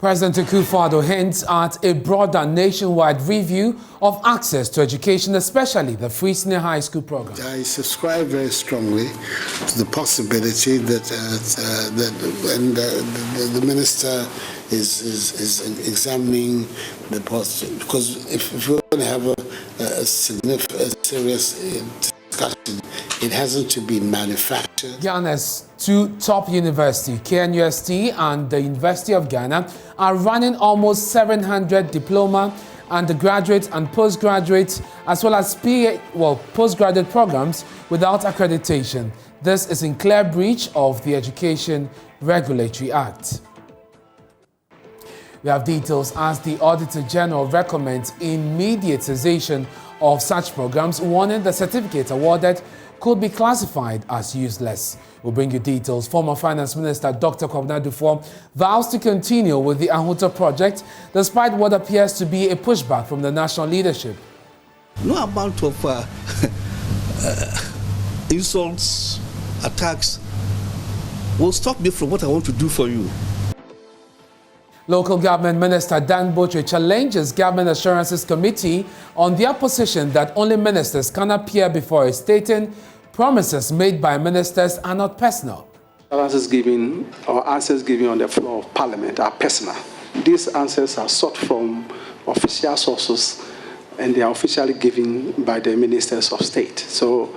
President Akufo-Addo hints at a broader nationwide review of access to education, especially the free senior high school program. I subscribe very strongly to the possibility that the minister is examining the possibility, because if we're going to have a serious discussion, it hasn't to be manufactured. Ghana's two top universities, KNUST and the University of Ghana, are running almost 700 diploma, undergraduate and postgraduate, as well as postgraduate programs without accreditation. This is in clear breach of the Education Regulatory Act. We have details as the Auditor General recommends immediate cessation of such programs, warning the certificate awarded could be classified as useless. We'll bring you details. Former Finance Minister Dr. Kwabena Duffuor vows to continue with the Ahuta project despite what appears to be a pushback from the national leadership. No amount of insults, attacks will stop me from what I want to do for you. Local Government Minister Dan Botre challenges Government Assurances Committee on their position that only ministers can appear before it, stating promises made by ministers are not personal. Answers given or answers given on the floor of Parliament are personal. These answers are sought from official sources and they are officially given by the ministers of state. So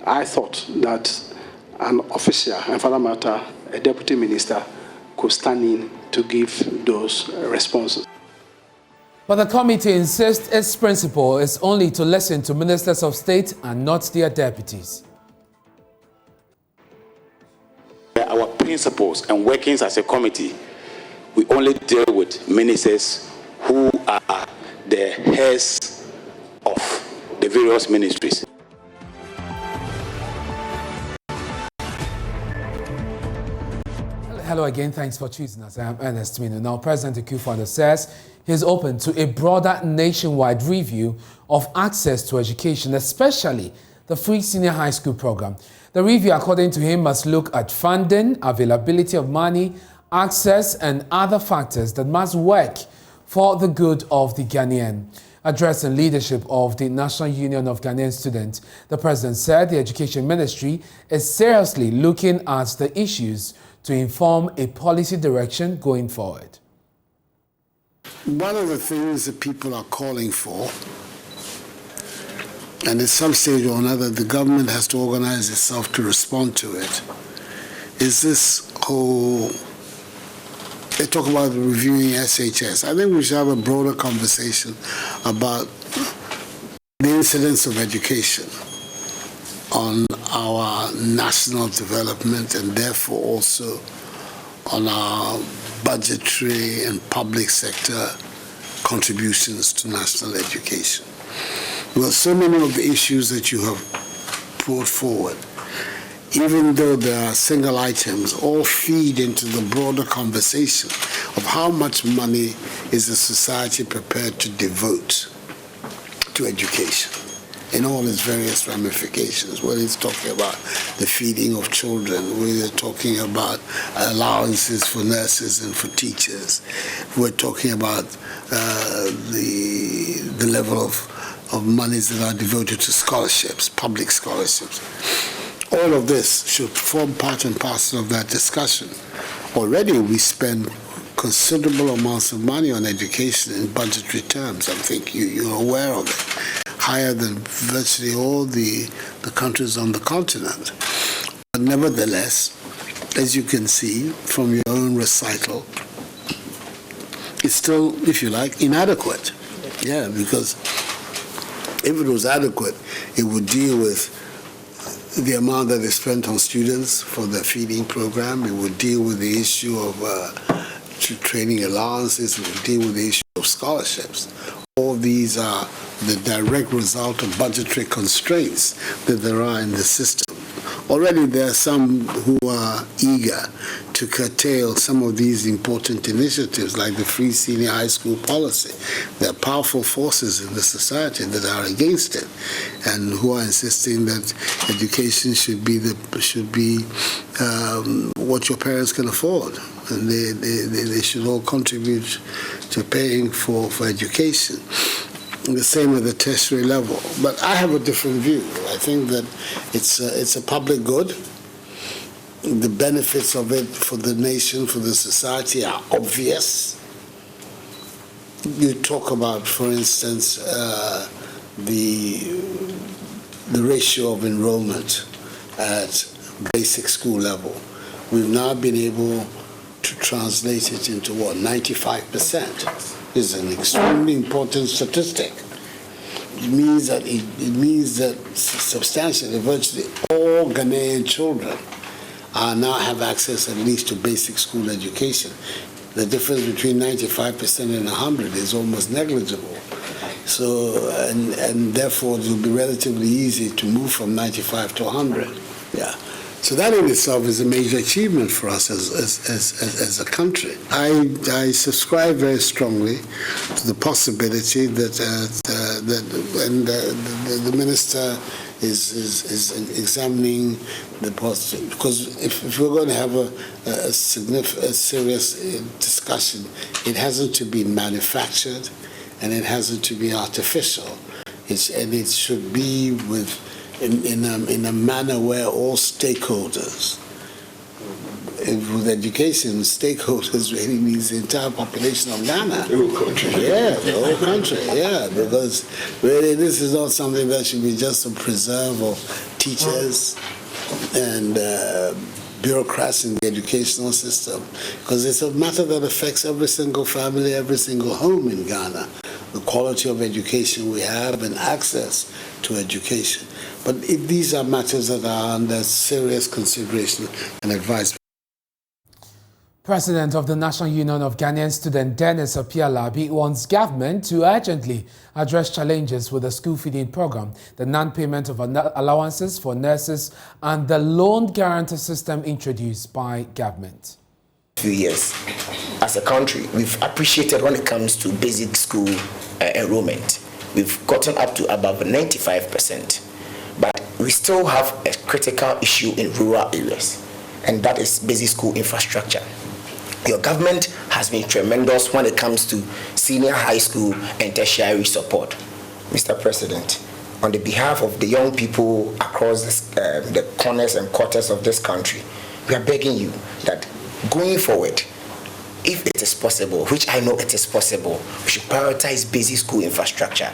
I thought that an official, and for that matter, a deputy minister, could stand in to give those responses. But the committee insists its principle is only to listen to ministers of state and not their deputies. Our principles and workings as a committee, we only deal with ministers who are the heads of the various ministries. Hello again, thanks for choosing us. I am Ernest Manu. Now, President Akufo-Addo says he's open to a broader nationwide review of access to education, especially the free senior high school program. The review, according to him, must look at funding, availability of money, access, and other factors that must work for the good of the Ghanaian. Addressing leadership of the National Union of Ghanaian Students, the president said the Education Ministry is seriously looking at the issues to inform a policy direction going forward. One of the things that people are calling for, and at some stage or another the government has to organize itself to respond to it, is this whole, they talk about reviewing SHS. I think we should have a broader conversation about the incidence of education on our national development and therefore also on our budgetary and public sector contributions to national education. Well, so many of the issues that you have brought forward, even though there are single items, all feed into the broader conversation of how much money is a society prepared to devote to education in all its various ramifications, whether it's talking about the feeding of children, whether it's talking about allowances for nurses and for teachers, we're talking about the level of monies that are devoted to scholarships, public scholarships. All of this should form part and parcel of that discussion. Already we spend considerable amounts of money on education in budgetary terms. I think you're aware of it. Higher than virtually all the countries on the continent. But nevertheless, as you can see from your own recital, it's still, if you like, inadequate. Yeah, because if it was adequate, it would deal with the amount that is spent on students for the feeding program. It would deal with the issue of training allowances. It would deal with the issue of scholarships. All these are the direct result of budgetary constraints that there are in the system. Already there are some who are eager to curtail some of these important initiatives like the free senior high school policy. There are powerful forces in the society that are against it and who are insisting that education should be what your parents can afford, and they should all contribute to paying for education. The same at the tertiary level. But I have a different view. I think that it's a public good. The benefits of it for the nation, for the society are obvious. You talk about, for instance, the ratio of enrollment at basic school level. We've now been able to translate it into what, 95%. Is an extremely important statistic. It means that substantially, virtually all Ghanaian children now have access at least to basic school education. The difference between 95% and 100 is almost negligible. So, and therefore it will be relatively easy to move from 95 to 100. Yeah. So that in itself is a major achievement for us as a country. I subscribe very strongly to the possibility that the minister is examining the possibility, because if we're going to have a serious discussion, it hasn't to be manufactured and it hasn't to be artificial. And it should be in a manner where all stakeholders, with education, stakeholders really means the entire population of Ghana. The whole country. Yeah, the whole country, yeah, because really this is not something that should be just a preserve of teachers and bureaucrats in the educational system, because it's a matter that affects every single family, every single home in Ghana, the quality of education we have and access to education. But these are matters that are under serious consideration and advice. President of the National Union of Ghanaian Students, Dennis Opialabi, wants government to urgently address challenges with the school feeding program, the non-payment of allowances for nurses, and the loan guarantee system introduced by government. Few years, as a country, we've appreciated when it comes to basic school enrollment. We've gotten up to above 95%, but we still have a critical issue in rural areas, and that is basic school infrastructure. Your government has been tremendous when it comes to senior high school and tertiary support. Mr. President, on the behalf of the young people across the corners and quarters of this country, we are begging you that going forward, if it is possible, which I know it is possible, we should prioritize basic school infrastructure.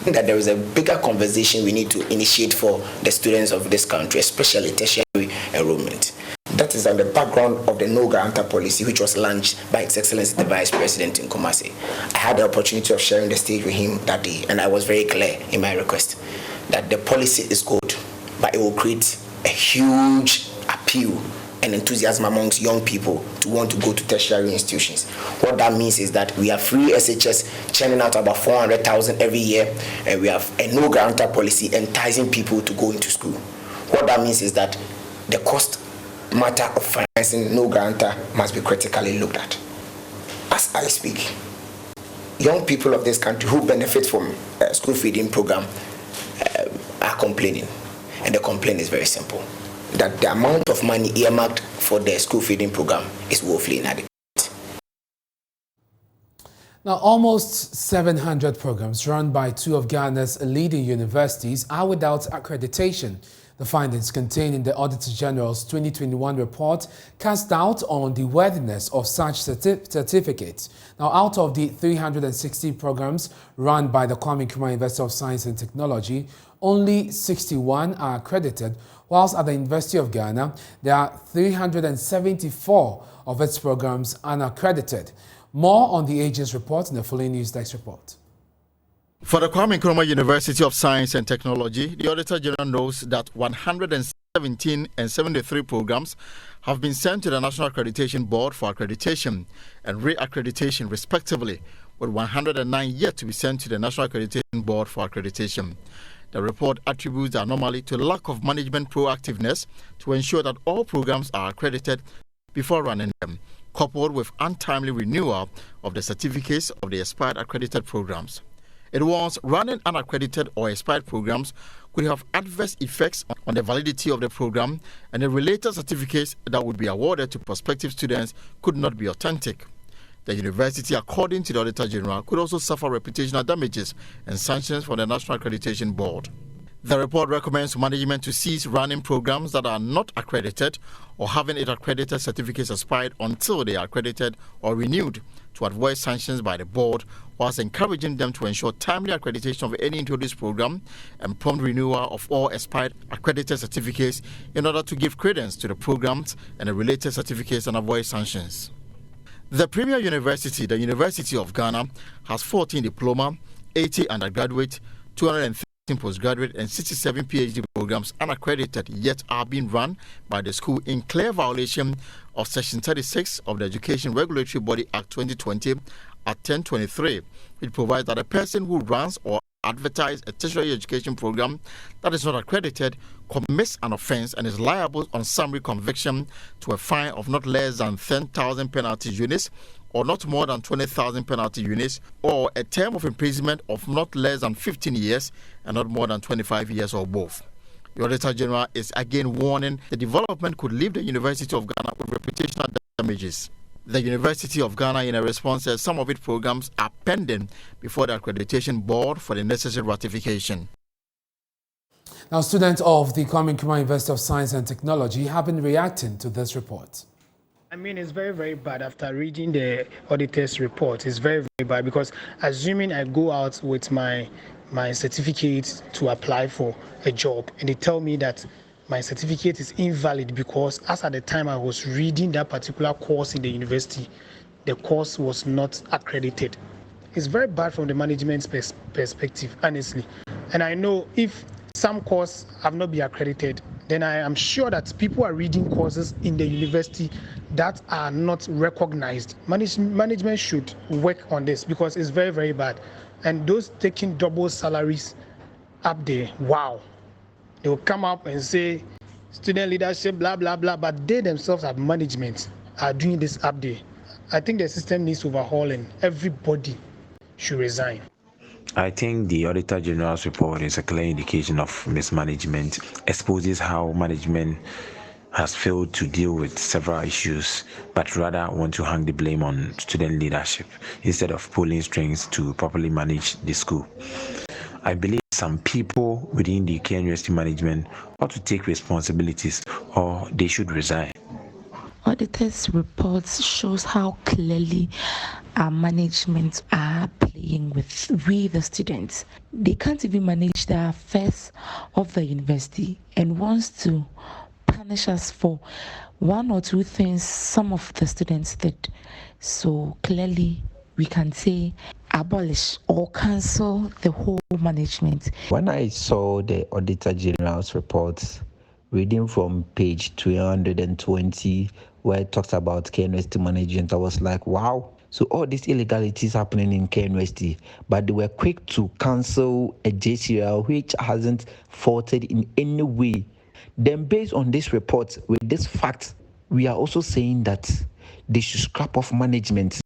That there is a bigger conversation we need to initiate for the students of this country, especially tertiary enrollment. That is on the background of the no guarantor policy, which was launched by His Excellency the Vice President in Kumasi. I had the opportunity of sharing the stage with him that day, and I was very clear in my request that the policy is good, but it will create a huge appeal and enthusiasm amongst young people to want to go to tertiary institutions. What that means is that we have free SHS churning out about 400,000 every year, and we have a no guarantor policy enticing people to go into school. What that means is that the cost matter of financing no guarantor must be critically looked at. As I speak, young people of this country who benefit from school feeding program are complaining, and the complaint is very simple, that the amount of money earmarked for the school feeding program is woefully inadequate. Now, almost 700 programs run by two of Ghana's leading universities are without accreditation. The findings contained in the Auditor General's 2021 report cast doubt on the worthiness of such certificates. Now, out of the 360 programs run by the Kwame Nkrumah University of Science and Technology, only 61 are accredited, whilst at the University of Ghana, there are 374 of its programs unaccredited. More on the agency's report in the following News Desk report. For the Kwame Nkrumah University of Science and Technology, the Auditor General knows that 117 and 73 programs have been sent to the National Accreditation Board for accreditation and re-accreditation respectively, with 109 yet to be sent to the National Accreditation Board for accreditation. The report attributes the anomaly to lack of management proactiveness to ensure that all programs are accredited before running them, coupled with untimely renewal of the certificates of the expired accredited programs. It warns running unaccredited or expired programs could have adverse effects on the validity of the program, and the related certificates that would be awarded to prospective students could not be authentic. The university, according to the Auditor General, could also suffer reputational damages and sanctions from the National Accreditation Board. The report recommends management to cease running programs that are not accredited or having its accredited certificates expired until they are accredited or renewed, to avoid sanctions by the board, whilst encouraging them to ensure timely accreditation of any introduced program and prompt renewal of all expired accredited certificates in order to give credence to the programs and the related certificates and avoid sanctions. The premier university, the University of Ghana, has 14 diploma, 80 undergraduate, 213 postgraduate and 67 PhD programs unaccredited, yet are being run by the school in clear violation of Section 36 of the Education Regulatory Body Act 2020 at 1023, which provides that a person who runs or advertises a tertiary education program that is not accredited commits an offence and is liable on summary conviction to a fine of not less than 10,000 penalty units or not more than 20,000 penalty units, or a term of imprisonment of not less than 15 years and not more than 25 years, or both. The Auditor General is again warning the development could leave the University of Ghana with reputational damages. The University of Ghana, in a response, says some of its programs are pending before the Accreditation Board for the necessary ratification. Now, students of the Kwame Nkrumah University of Science and Technology have been reacting to this report. I mean, it's very, very bad after reading the auditor's report. It's very, very bad because assuming I go out with my certificate to apply for a job and they tell me that my certificate is invalid because as at the time I was reading that particular course in the university, the course was not accredited. It's very bad from the management's perspective, honestly. And I know if some courses have not been accredited, then I am sure that people are reading courses in the university that are not recognized. Management should work on this because it's very, very bad. And those taking double salaries up there, wow. They will come up and say student leadership, blah, blah, blah, but they themselves as management are doing this up there. I think the system needs overhauling. Everybody should resign. I think the Auditor General's report is a clear indication of mismanagement, exposes how management has failed to deal with several issues, but rather want to hang the blame on student leadership instead of pulling strings to properly manage the school. I believe some people within the KNUST management ought to take responsibilities or they should resign. Auditor's reports shows how clearly our management are playing with we the students. They can't even manage the affairs of the university and wants to punish us for one or two things some of the students did. So clearly we can say abolish or cancel the whole management. When I saw the Auditor General's report, reading from page 220, where it talks about KNUST management, I was like, wow. So all these illegalities happening in KNUST, but they were quick to cancel a JCL which hasn't faulted in any way. Then based on this report, with this fact, we are also saying that they should scrap off management.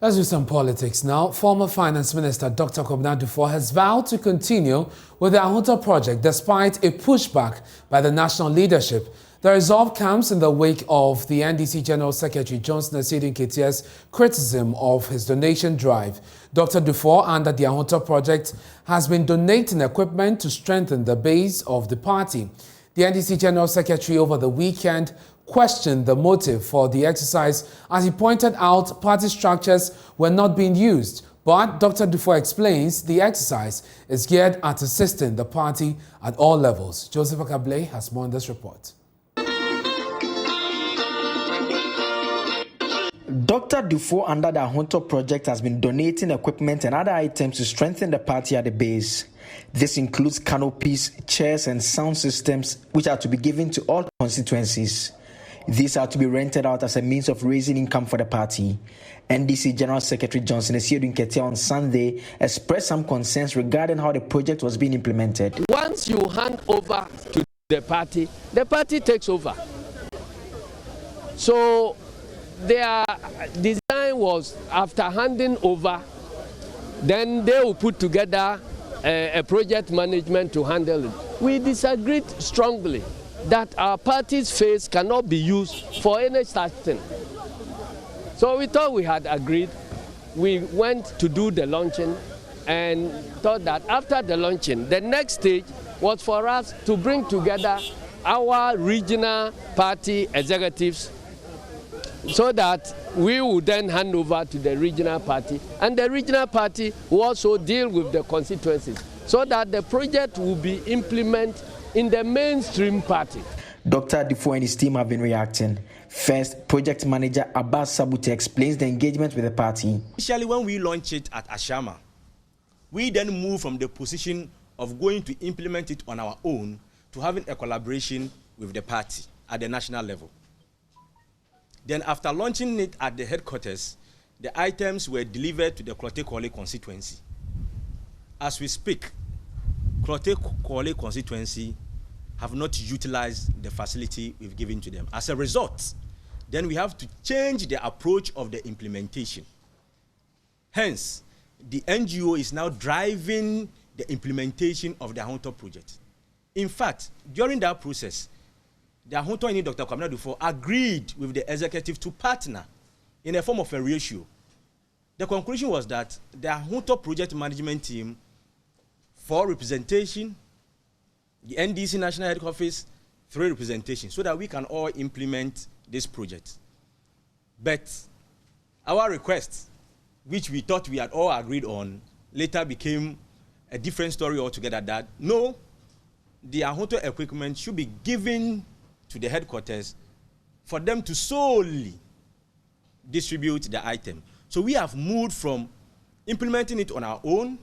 Let's do some politics now. Former Finance Minister Dr. Kwabena Duffuor has vowed to continue with the Ahunta project despite a pushback by the national leadership. The resolve comes in the wake of the NDC General Secretary Johnson Asiedu Nketiah's criticism of his donation drive. Dr. Duffuor, under the Ahunta project, has been donating equipment to strengthen the base of the party. The NDC General Secretary over the weekend questioned the motive for the exercise as he pointed out party structures were not being used. But Dr. Duffuor explains the exercise is geared at assisting the party at all levels. Joseph Akable has more on this report. Dr. Duffuor under the Ahunta project has been donating equipment and other items to strengthen the party at the base. This includes canopies, chairs and sound systems which are to be given to all constituencies. These are to be rented out as a means of raising income for the party. NDC General Secretary Johnson Asiedu Nketiah on Sunday expressed some concerns regarding how the project was being implemented. Once you hand over to the party takes over. So their design plan was after handing over, then they will put together a project management to handle it. We disagreed strongly that our party's face cannot be used for any such thing. So we thought we had agreed. We went to do the launching and thought that after the launching, the next stage was for us to bring together our regional party executives so that we would then hand over to the regional party, and the regional party will also deal with the constituencies so that the project will be implemented in the mainstream party. Dr. Dufour and his team have been reacting. First, project manager Abbas Sabute explains the engagement with the party. Initially, when we launched it at Ashama, we then moved from the position of going to implement it on our own to having a collaboration with the party at the national level. Then after launching it at the headquarters, the items were delivered to the Klote-Kwale constituency. As we speak, Klote-Kwale constituency have not utilized the facility we've given to them. As a result, then we have to change the approach of the implementation. Hence, the NGO is now driving the implementation of the Ahonto project. In fact, during that process, the Ahonto and Dr. Kwabena Dufour agreed with the executive to partner in a form of a ratio. The conclusion was that the Ahonto project management team, for representation, the NDC National Head Office, 3 representation, so that we can all implement this project. But our request, which we thought we had all agreed on, later became a different story altogether, that no, the Ahonto equipment should be given to the headquarters for them to solely distribute the item. So we have moved from implementing it on our own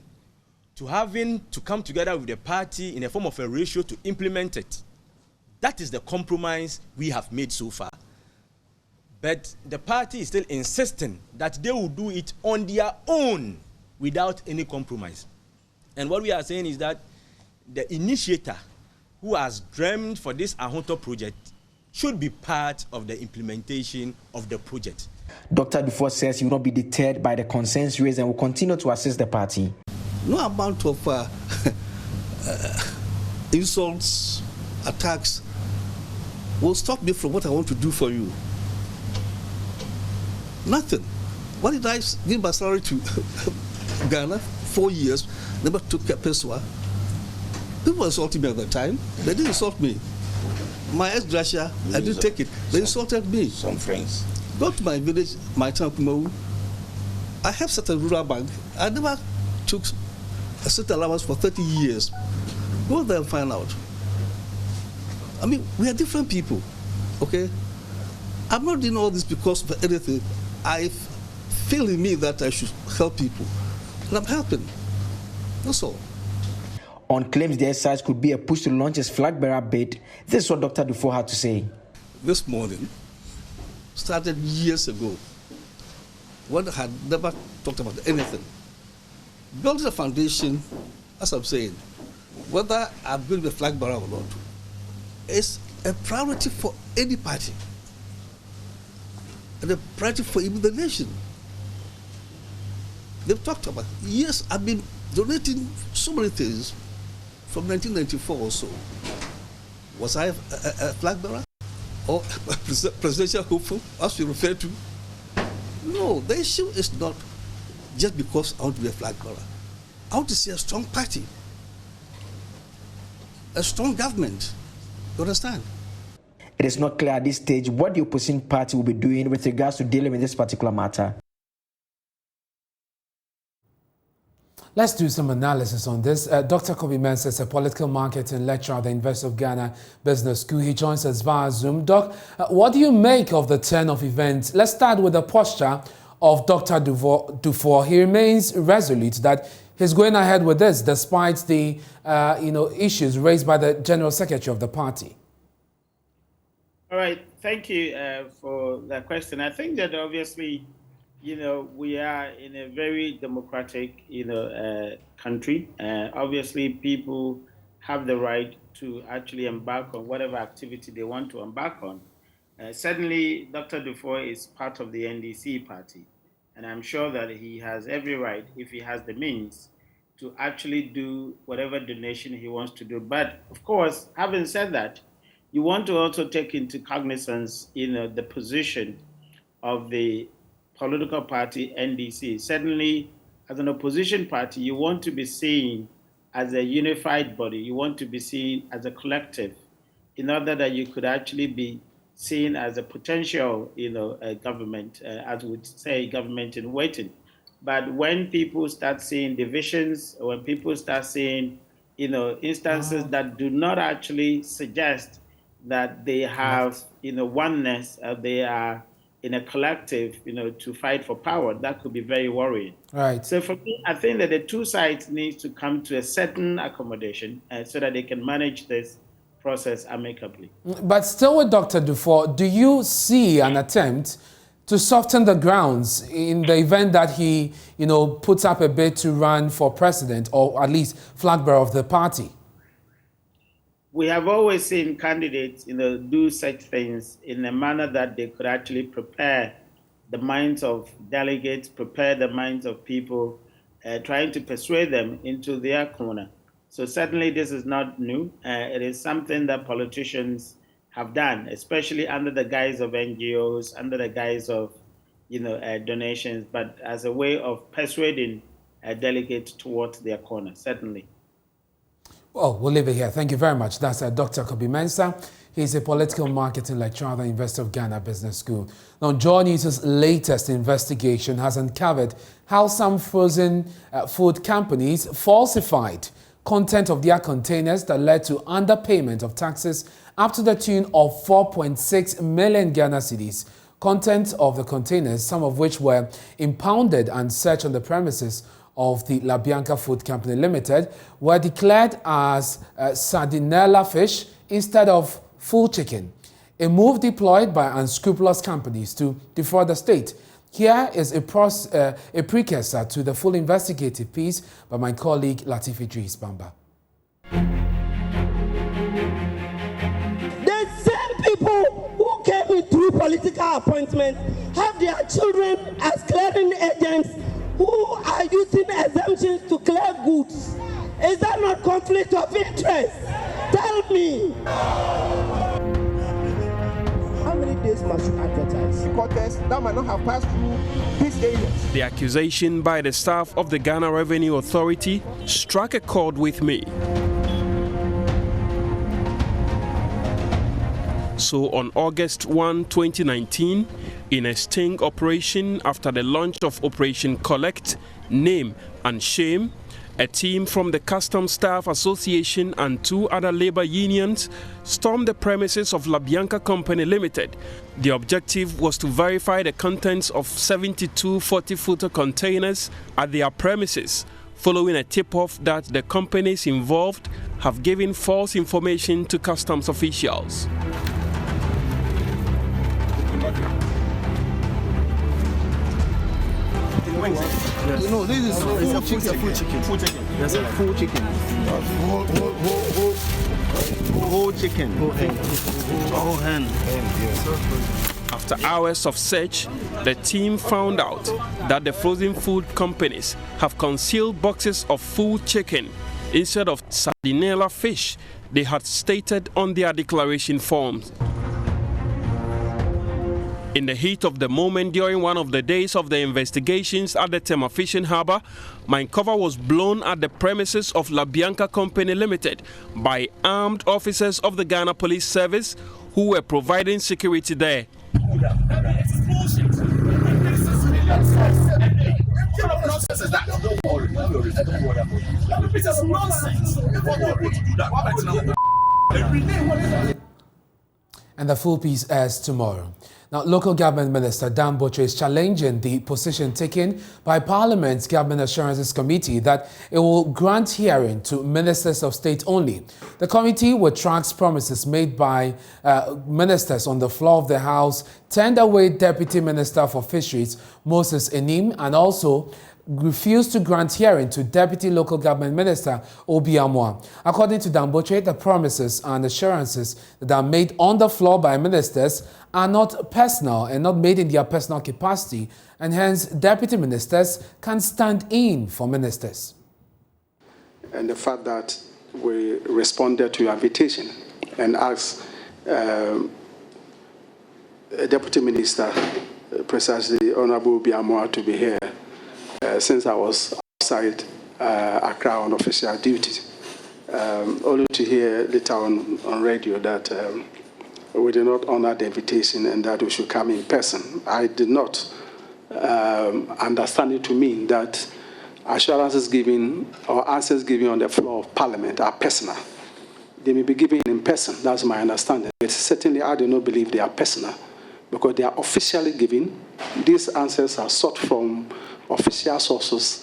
to having to come together with the party in a form of a ratio to implement it. That is the compromise we have made so far. But the party is still insisting that they will do it on their own without any compromise. And what we are saying is that the initiator who has dreamed for this Ahonto project should be part of the implementation of the project. Dr. Dufour says he will not be deterred by the concerns raised and will continue to assist the party. No amount of insults, attacks will stop me from what I want to do for you. Nothing. What did I give my salary to Ghana? 4 years, never took a peso. People insulted me at the time. They didn't insult me. My ex-Gracia, I didn't take it. They insulted me. Some friends. Go to my village, my town, Kumaru. I have set a rural bank. I never took a set allowance for 30 years. Go there and find out. I mean, we are different people, okay? I'm not doing all this because of anything. I feel in me that I should help people. And I'm helping. That's all. On claims the exercise could be a push to launch his flag bearer bid, this is what Dr. Dufour had to say. This morning started years ago. One had never talked about anything. Building a foundation, as I'm saying, whether I build the flag bearer or not, is a priority for any party. And a priority for even the nation. They've talked about, yes, I've been donating so many things from 1994 or so. Was I a flag bearer? Or a presidential hopeful, as we refer to? No, the issue is not just because I want to be a flag bearer. I want to see a strong party, a strong government. You understand? It is not clear at this stage what the opposition party will be doing with regards to dealing with this particular matter. Let's do some analysis on this. Dr. Kobi Mensah is a political marketing lecturer at the University of Ghana Business School. He joins us via Zoom. Doc, what do you make of the turn of events? Let's start with the posture of Dr. Dufour. He remains resolute that he's going ahead with this despite the issues raised by the General Secretary of the party. All right. Thank you for that question. I think that obviously, we are in a very democratic, country. Obviously, people have the right to actually embark on whatever activity they want to embark on. Certainly, Dr. Dufour is part of the NDC party. And I'm sure that he has every right, if he has the means, to actually do whatever donation he wants to do. But of course, having said that, you want to also take into cognizance, the position of the political party NDC. Certainly, as an opposition party, you want to be seen as a unified body. You want to be seen as a collective, in order that you could actually be seen as a potential, government, as would say, government in waiting. But when people start seeing divisions, when people start seeing, instances that do not actually suggest that they have, oneness, they are in a collective, to fight for power, that could be very worrying. Right. So for me, I think that the two sides need to come to a certain accommodation so that they can manage this process amicably. But still with Dr. Dufour, do you see an attempt to soften the grounds in the event that he, puts up a bid to run for president, or at least flag bearer of the party? We have always seen candidates, do such things in a manner that they could actually prepare the minds of delegates, prepare the minds of people, trying to persuade them into their corner. So certainly this is not new. It is something that politicians have done, especially under the guise of NGOs, under the guise of, donations, but as a way of persuading delegates towards their corner, certainly. Well, we'll leave it here. Thank you very much. That's Dr. Kobi Mensah. He's a political marketing lecturer at the University of Ghana Business School. Now, JOYNEWS' latest investigation has uncovered how some frozen food companies falsified content of their containers that led to underpayment of taxes up to the tune of 4.6 million Ghana cedis. Content of the containers, some of which were impounded and searched on the premises of the La Bianca Food Company Limited, were declared as sardinella fish instead of full chicken, a move deployed by unscrupulous companies to defraud the state. Here is a precursor to the full investigative piece by my colleague Latif Idris Bamba. The same people who came in through political appointments have their children as clearing agents who are using exemptions to clear goods. Is that not conflict of interest? Tell me. How many days must you advertise? Quarters that might not have passed through these areas. The accusation by the staff of the Ghana Revenue Authority struck a chord with me. So on August 1, 2019, in a sting operation after the launch of Operation Collect, Name and Shame, a team from the Customs Staff Association and 2 other labor unions stormed the premises of La Bianca Company Limited. The objective was to verify the contents of 72 40-footer containers at their premises, following a tip-off that the companies involved have given false information to customs officials. No, this is full chicken. Full chicken. That's a full chicken. Whole chicken. Whole hen. After hours of search, the team found out that the frozen food companies have concealed boxes of full chicken instead of sardinella fish they had stated on their declaration forms. In the heat of the moment during one of the days of the investigations at the Tema Fishing Harbour, my cover was blown at the premises of La Bianca Company Limited by armed officers of the Ghana Police Service who were providing security there. And the full piece airs tomorrow. Now, local government minister Dan Butcher is challenging the position taken by Parliament's Government Assurances Committee that it will grant hearing to ministers of state only. The committee, which tracks promises made by ministers on the floor of the House, turned away Deputy Minister for Fisheries Moses Enim and also refused to grant hearing to Deputy Local Government Minister Obiamwa. According to Damboche, the promises and assurances that are made on the floor by ministers are not personal and not made in their personal capacity, and hence deputy ministers can stand in for ministers. And the fact that we responded to your invitation and asked a deputy minister, precisely Honorable Obiamwa, to be here since I was outside Accra on official duty. Only to hear later on radio that we did not honor the invitation and that we should come in person. I did not understand it to mean that assurances given or answers given on the floor of Parliament are personal. They may be given in person, that's my understanding. But certainly I do not believe they are personal because they are officially given. These answers are sought from official sources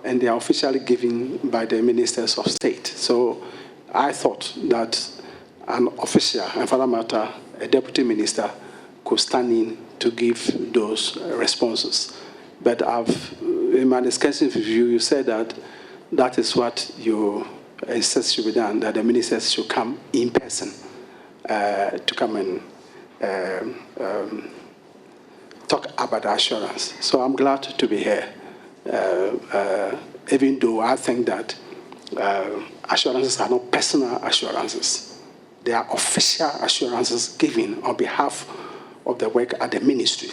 and they are officially given by the ministers of state. So I thought that an official, and for that matter, a deputy minister, could stand in to give those responses. But in my discussion with you, you said that that is what you insist should be done, that the ministers should come in person to come and talk about the assurance. So I'm glad to be here, even though I think that assurances are not personal assurances. They are official assurances given on behalf of the work at the ministry.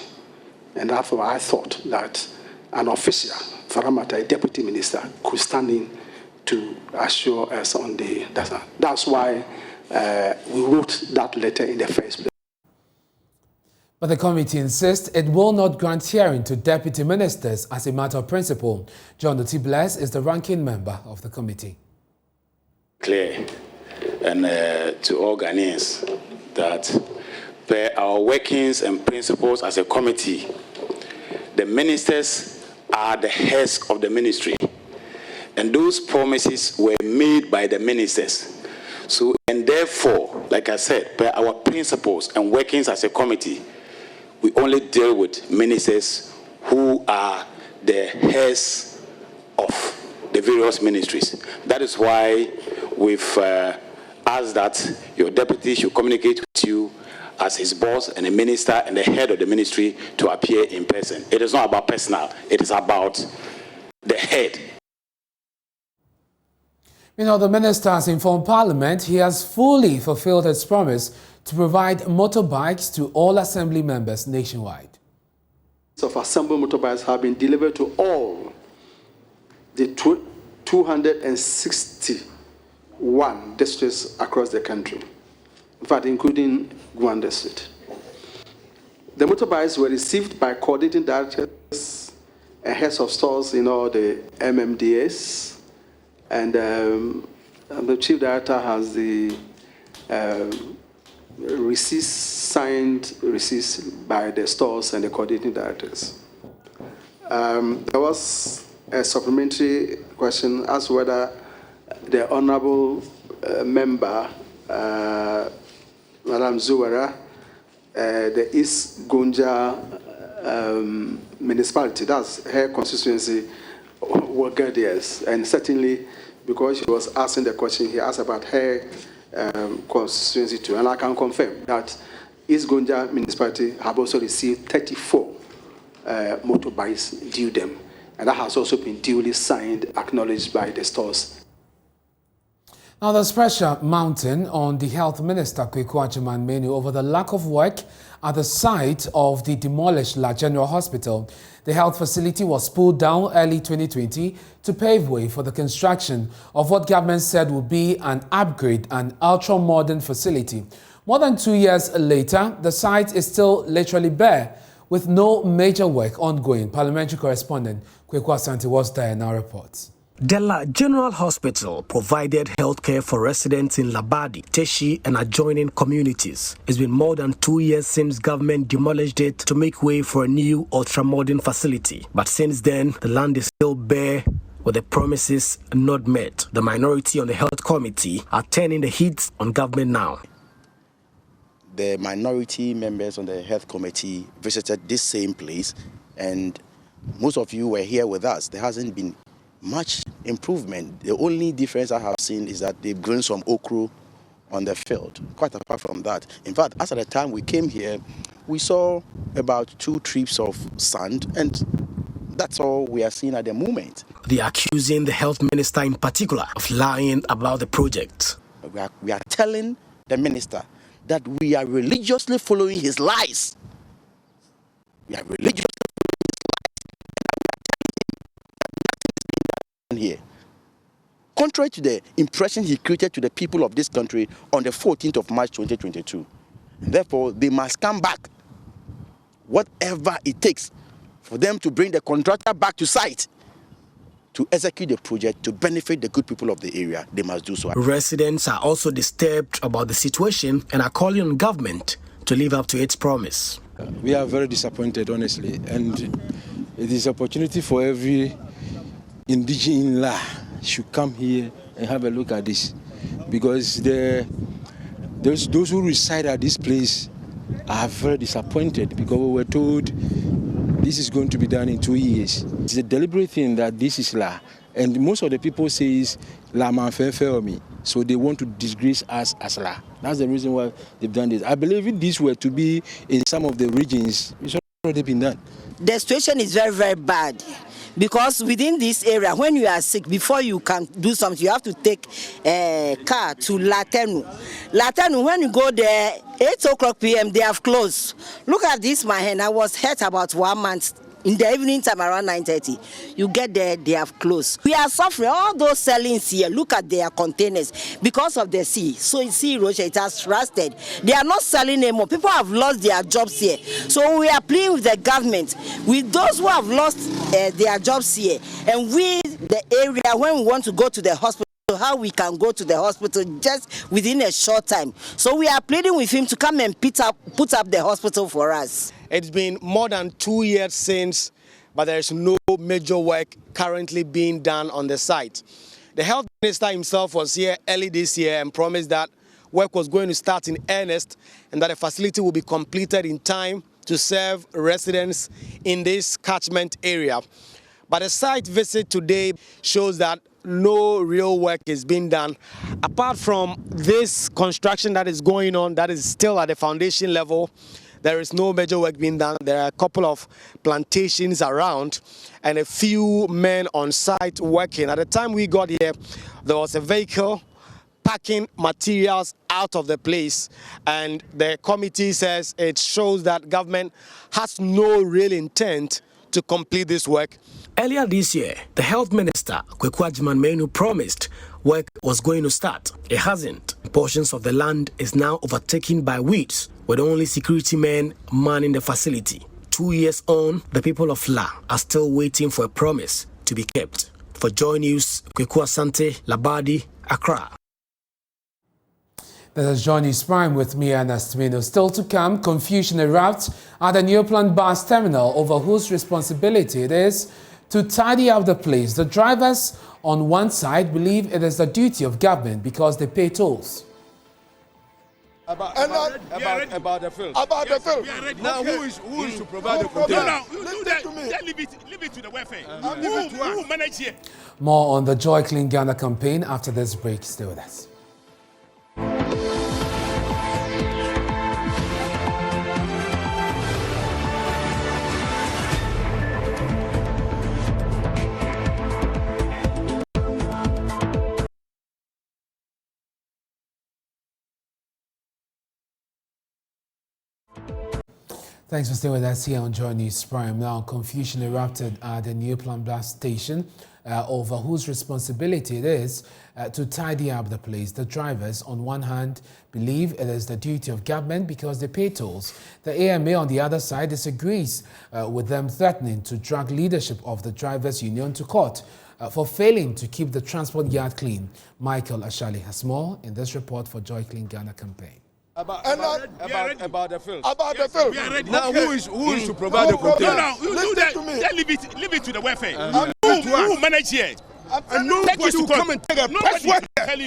And therefore, I thought that an official, for that matter, a deputy minister, could stand in to assure us on the data. That's why we wrote that letter in the first place. But the committee insists it will not grant hearing to deputy ministers as a matter of principle. John Otibless is the ranking member of the committee. Clear and to all Ghanaians that per our workings and principles as a committee, the ministers are the heads of the ministry. And those promises were made by the ministers. So, and therefore, like I said, per our principles and workings as a committee, we only deal with ministers who are the heads of the various ministries. That is why we've asked that your deputy should communicate with you as his boss and a minister and the head of the ministry to appear in person. It is not about personal, it is about the head. You know, the minister has informed Parliament he has fully fulfilled his promise to provide motorbikes to all assembly members nationwide. Of assembly motorbikes have been delivered to all the 261 districts across the country, in fact, including Guam district. The motorbikes were received by coordinating directors and heads of stores in all the MMDAs, and the chief director has the receipts, signed receipts by the stores and the coordinating directors. There was a supplementary question as whether the honorable member, Madam Zuwara, the East Gonja municipality, that's her constituency, will get yes. And certainly, because she was asking the question, he asked about her constituency too. And I can confirm that East Gonja municipality have also received 34 motorbikes due them. And that has also been duly signed, acknowledged by the stores. Now, there's pressure mounting on the Health Minister, JOYNEWS Manu, over the lack of work at the site of the demolished La General Hospital. The health facility was pulled down early 2020 to pave way for the construction of what government said would be an upgrade and ultra-modern facility. More than 2 years later, the site is still literally bare, with no major work ongoing. Parliamentary correspondent Kweku Asante was there in our reports. The La General Hospital provided healthcare for residents in Labadi, Teshi and adjoining communities. It's been more than 2 years since government demolished it to make way for a new ultra-modern facility. But since then, the land is still bare with the promises not met. The minority on the health committee are turning the heat on government now. The minority members on the health committee visited this same place and most of you were here with us. There hasn't been much improvement. The only difference I have seen is that they've grown some okra on the field. Quite apart from that. In fact, as at the time we came here, we saw about 2 trips of sand, and that's all we are seeing at the moment. They are accusing the health minister in particular of lying about the project. We are telling the minister that we are religiously following his lies. We are religiously following his lies. Here. Contrary to the impression he created to the people of this country on the 14th of March 2022. Therefore, they must come back, whatever it takes, for them to bring the contractor back to site to execute the project to benefit the good people of the area. They must do so. Residents are also disturbed about the situation and are calling on government to live up to its promise. We are very disappointed, honestly, and it is an opportunity for every indigenous in La should come here and have a look at this, because those who reside at this place are very disappointed, because we were told this is going to be done in 2 years. It's a deliberate thing that this is La, and most of the people say is La Manfefe, so they want to disgrace us as La. That's the reason why they've done this. I believe if this were to be in some of the regions, it's already been done. The situation is very, very bad. Because within this area, when you are sick, before you can do something, you have to take a car to Latenu. Latenu, when you go there, 8 o'clock p.m., they have closed. Look at this, my hand. I was hurt about 1 month. In the evening time, around 9:30, you get there, they have closed. We are suffering. All those sellings here, look at their containers because of the sea. So you see, Rocha, it has rusted. They are not selling anymore. People have lost their jobs here. So we are pleading with the government, with those who have lost their jobs here, and we, the area, when we want to go to the hospital, how we can go to the hospital just within a short time. So we are pleading with him to come and put up the hospital for us. It's been more than 2 years since, but there is no major work currently being done on the site. The health minister himself was here early this year and promised that work was going to start in earnest and that the facility will be completed in time to serve residents in this catchment area. But the site visit today shows that no real work is being done. Apart from this construction that is going on, that is still at the foundation level, there is no major work being done. There are a couple of plantations around and a few men on site working. At the time we got here, there was a vehicle packing materials out of the place, and the committee says it shows that government has no real intent to complete this work. Earlier this year, the health minister, Kojo Manu, promised work was going to start. It hasn't. Portions of the land is now overtaken by weeds, with only security men manning the facility. 2 years on, the people of La are still waiting for a promise to be kept. For Joy News, Kweku Asante, Labadi, Accra. This is JOYNEWS Prime with me, Ernest Kojo Manu. Still to come, confusion erupts at the Newplant bus terminal over whose responsibility it is to tidy up the place. The drivers on one side believe it is the duty of government because they pay tolls. About the film. About the film. Now, okay. who is to provide the content? No, leave it to the welfare. Who manage here? More on the Joy Clean Ghana campaign after this break. Stay with us. Thanks for staying with us here on JOYNEWS Prime. Now, confusion erupted at the Newplant bus station over whose responsibility it is to tidy up the place. The drivers, on one hand, believe it is the duty of government because they pay tolls. The AMA, on the other side, disagrees with them, threatening to drag leadership of the drivers' union to court for failing to keep the transport yard clean. Michael Ashali has more in this report for Joy Clean Ghana campaign. About the film. About the film. Now, okay. who is to provide the content? Leave it to the welfare. Who manage here? And nobody will come and take a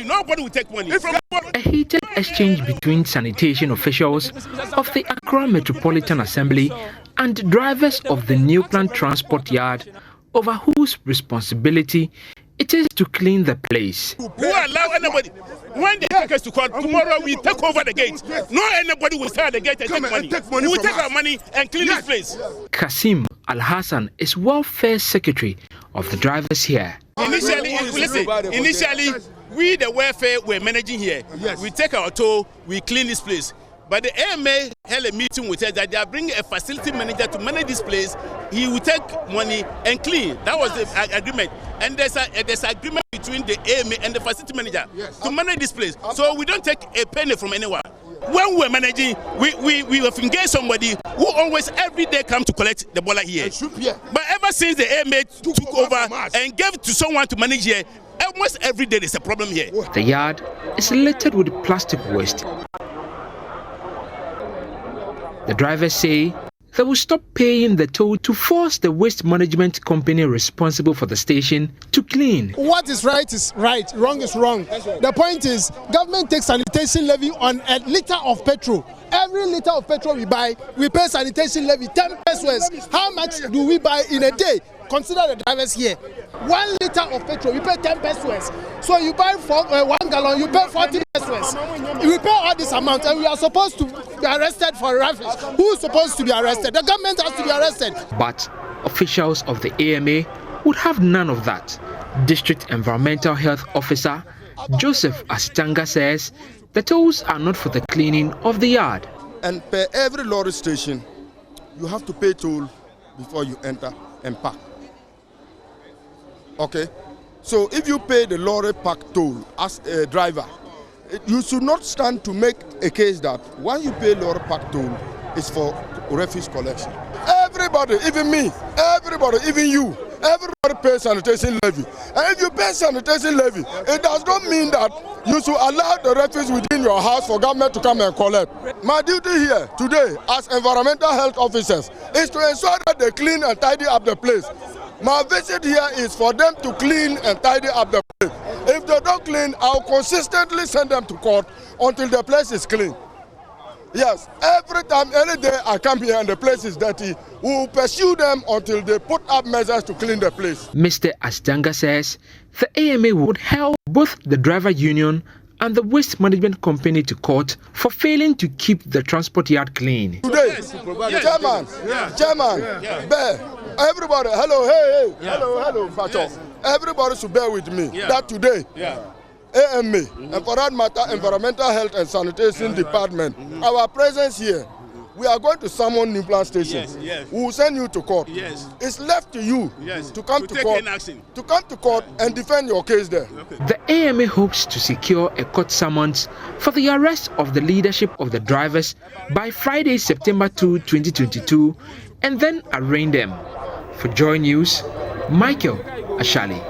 nobody will take money. A heated exchange between sanitation officials of the Accra Metropolitan Assembly and drivers of the New Plant Transport Yard, over whose responsibility it is to clean the place. Who allow anybody? When they take us to court, tomorrow we take over the gate. No anybody will stay at the gate and take money. We will take our money and clean this place. Kasim Al-Hassan is welfare secretary of the drivers here. Initially, we the welfare were managing here. Yes. We take our toll, we clean this place. But the AMA held a meeting with us that they are bringing a facility manager to manage this place. He will take money and clean. That was the agreement. And there's agreement between the AMA and the facility manager to manage this place. So we don't take a penny from anyone. When we were managing, we have engaged somebody who always every day come to collect the boiler here. But ever since the AMA took over and gave it to someone to manage here, almost every day there's a problem here. The yard is littered with plastic waste. The drivers say they will stop paying the toll to force the waste management company responsible for the station to clean. What is right, wrong is wrong. The point is, government takes sanitation levy on a litre of petrol. Every litre of petrol we buy, we pay sanitation levy 10 pesos. How much do we buy in a day? Consider the drivers here. 1 litre of petrol, you pay 10 pesos. So you buy 1 gallon, you pay 40 pesos. We pay all this amount and we are supposed to be arrested for rubbish. Who is supposed to be arrested? The government has to be arrested. But officials of the AMA would have none of that. District Environmental Health Officer Joseph Asitanga says the tolls are not for the cleaning of the yard. And per every lorry station, you have to pay toll before you enter and park. Okay, so if you pay the lorry park toll as a driver, you should not stand to make a case that when you pay lorry park toll, it's for refuse collection. Everybody, even me, everybody, even you, everybody pays sanitation levy. And if you pay sanitation levy, it does not mean that you should allow the refuse within your house for government to come and collect. My duty here today as environmental health officers is to ensure that they clean and tidy up the place. My visit here is for them to clean and tidy up the place. If they don't clean, I'll consistently send them to court until the place is clean. Yes, every time, any day I come here and the place is dirty, we will pursue them until they put up measures to clean the place. Mr. Asitanga says the AMA would help both the driver union and the waste management company to court for failing to keep the transport yard clean. Today, Chairman, bear, everybody, hello, hello, Pacho. Everybody should bear with me that today, AMA, and for that matter, Environmental Health and Sanitation Department, our presence here, we are going to summon New Plant Station. We will send you to court. It's left to you to come to court and defend your case there. The AMA hopes to secure a court summons for the arrest of the leadership of the drivers by Friday, September 2, 2022, and then arraign them. For Joy News, Michael Ashali.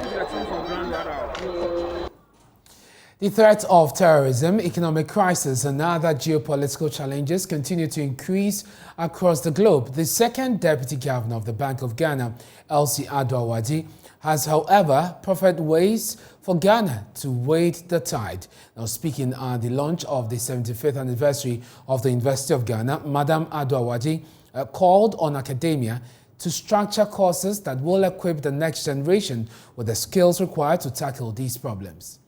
The threat of terrorism, economic crisis, and other geopolitical challenges continue to increase across the globe. The second deputy governor of the Bank of Ghana, Elsie Ado-Awadi, has, however, proffered ways for Ghana to wade the tide. Now, speaking at the launch of the 75th anniversary of the University of Ghana, Madam Ado-Awadi called on academia to structure courses that will equip the next generation with the skills required to tackle these problems.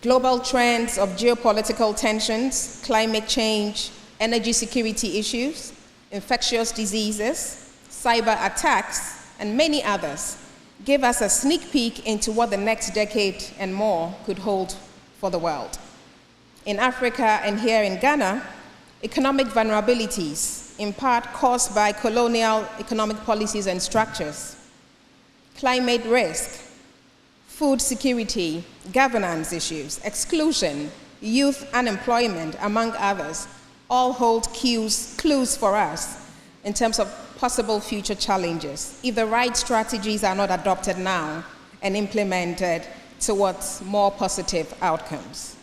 Global trends of geopolitical tensions, climate change, energy security issues, infectious diseases, cyber attacks, and many others give us a sneak peek into what the next decade and more could hold for the world. In Africa and here in Ghana, economic vulnerabilities, in part caused by colonial economic policies and structures, climate risk, food security, governance issues, exclusion, youth unemployment, among others, all hold clues for us in terms of possible future challenges if the right strategies are not adopted now and implemented towards more positive outcomes.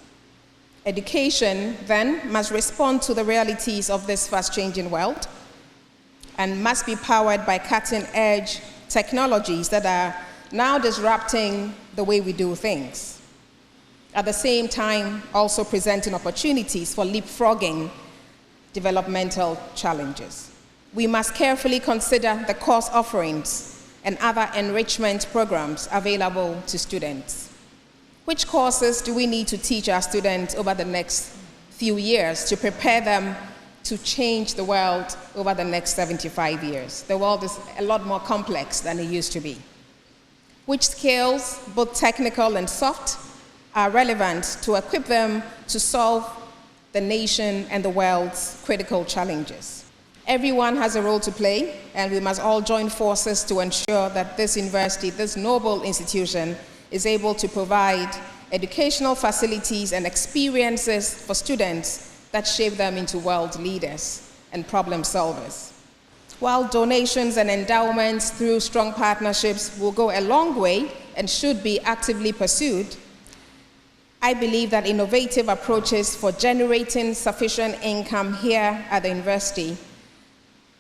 Education, then, must respond to the realities of this fast-changing world and must be powered by cutting-edge technologies that are now disrupting the way we do things. At the same time, also presenting opportunities for leapfrogging developmental challenges. We must carefully consider the course offerings and other enrichment programs available to students. Which courses do we need to teach our students over the next few years to prepare them to change the world over the next 75 years? The world is a lot more complex than it used to be. Which skills, both technical and soft, are relevant to equip them to solve the nation and the world's critical challenges? Everyone has a role to play, and we must all join forces to ensure that this university, this noble institution, is able to provide educational facilities and experiences for students that shape them into world leaders and problem solvers. While donations and endowments through strong partnerships will go a long way and should be actively pursued, I believe that innovative approaches for generating sufficient income here at the university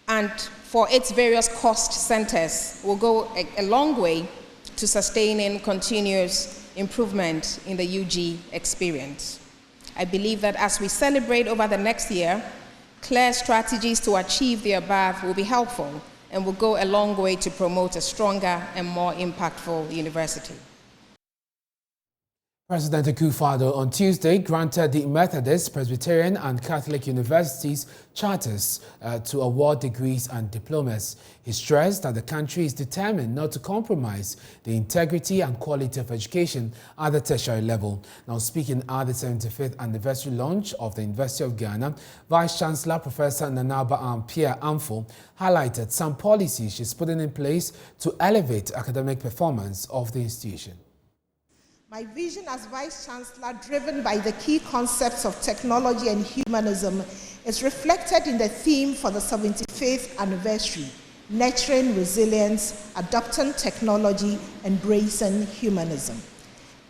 and for its various cost centers will go a long way to sustaining continuous improvement in the UG experience. I believe that as we celebrate over the next year, clear strategies to achieve the above will be helpful and will go a long way to promote a stronger and more impactful university. President Akufo-Addo on Tuesday granted the Methodist, Presbyterian and Catholic universities charters to award degrees and diplomas. He stressed that the country is determined not to compromise the integrity and quality of education at the tertiary level. Now, speaking at the 75th anniversary launch of the University of Ghana, Vice-Chancellor Professor Nanaba Pierre Amfo highlighted some policies she's putting in place to elevate academic performance of the institution. My vision as Vice-Chancellor, driven by the key concepts of technology and humanism, is reflected in the theme for the 75th anniversary, Nurturing Resilience, Adopting Technology, Embracing Humanism.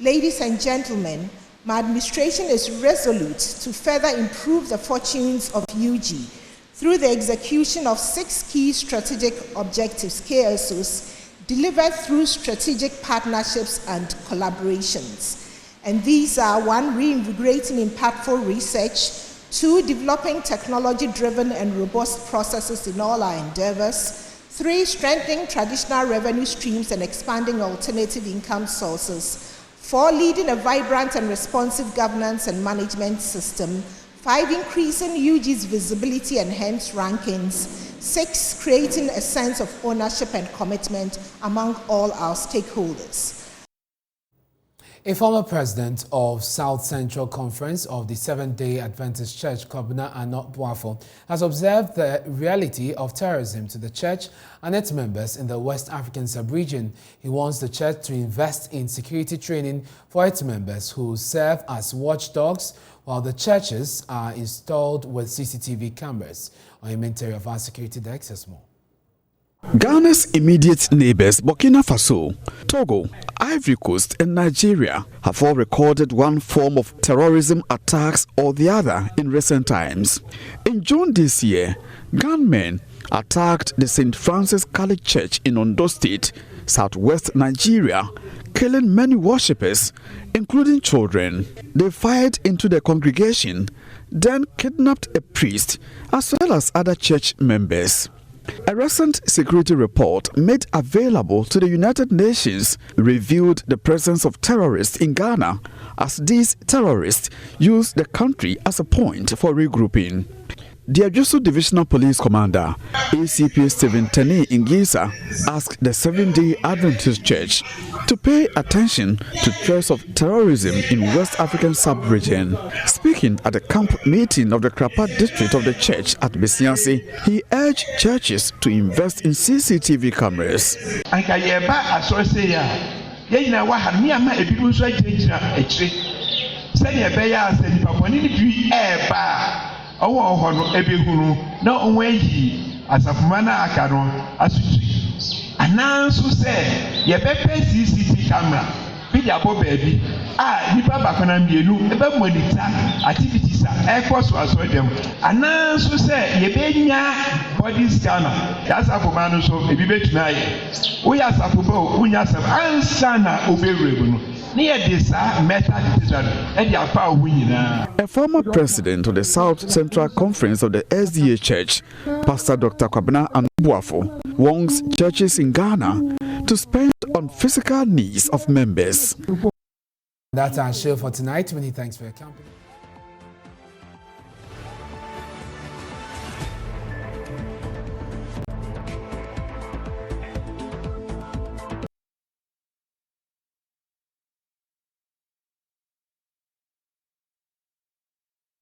Ladies and gentlemen, my administration is resolute to further improve the fortunes of UG through the execution of 6 key strategic objectives, KSOs, delivered through strategic partnerships and collaborations. And these are: 1, reinvigorating impactful research; 2, developing technology-driven and robust processes in all our endeavors; 3, strengthening traditional revenue streams and expanding alternative income sources; 4, leading a vibrant and responsive governance and management system; 5, increasing UG's visibility and hence rankings; 6, creating a sense of ownership and commitment among all our stakeholders. A former president of South Central Conference of the Seventh-day Adventist Church, Kobina Anot Boafo, has observed the reality of terrorism to the church and its members in the West African sub-region. He wants the church to invest in security training for its members who serve as watchdogs, while the churches are installed with CCTV cameras. Oyeminteri of our security desk says more. Ghana's immediate neighbors, Burkina Faso, Togo, Ivory Coast and Nigeria have all recorded one form of terrorism attacks or the other in recent times. In June this year, gunmen attacked the St. Francis Catholic Church in Ondo State, southwest Nigeria, killing many worshippers, including children. They fired into the congregation, then kidnapped a priest as well as other church members. A recent security report made available to the United Nations revealed the presence of terrorists in Ghana, as these terrorists use the country as a point for regrouping. The Ajusu Divisional Police Commander, ACP Stephen Tene Ingisa, asked the Seventh-day Adventist Church to pay attention to threats of terrorism in West African sub-region. Speaking at the camp meeting of the Krapa district of the church at Besiansi, he urged churches to invest in CCTV cameras. na onweji asafumana akaro asusu ananso se ye pepe CCTV camera bi abo baby nipa bakona mienu ebe monitor activities ekwoso asodem ananso se ye benya body scanner ya asafumana so ebi betuna ye wo ya asafumana wo nya asaf ansana oberebu no A former president of the South Central Conference of the SDA Church, Pastor Dr. Kwabena Anubuafo, wants churches in Ghana to spend on physical needs of members. That's our show for tonight. Many thanks for your company.